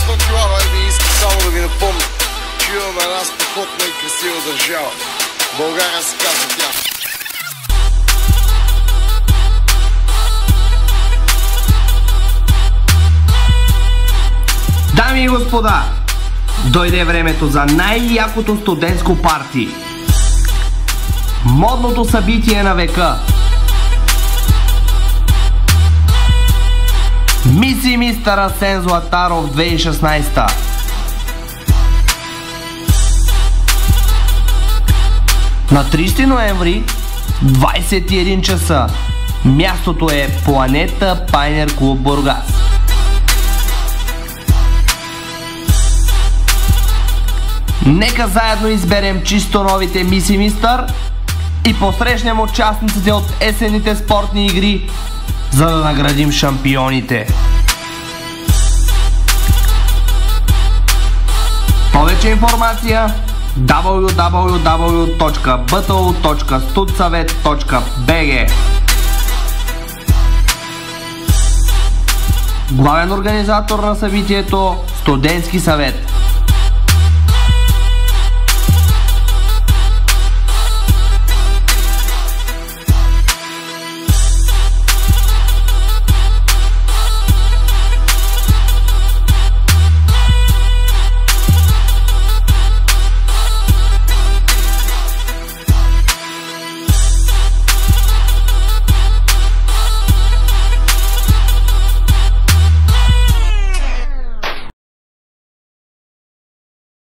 500 лава и иска само да ви напомня, че имаме една страхотна и красива държава. България се казва тя. Дами и господа, дойде времето за най-якото студентско парти. Модното събитие на века. Мис и мистър Асен Златаров 2016. На 30 ноември, 21 часа. Мястото е Планета Пайнер Клуб Бургас. Нека заедно изберем чисто новите мис и мистър и посрещнем участниците от есенните спортни игри, за да наградим шампионите. Повече информация www.bto.studsavet.bg. Главен организатор на събитието Студентски съвет.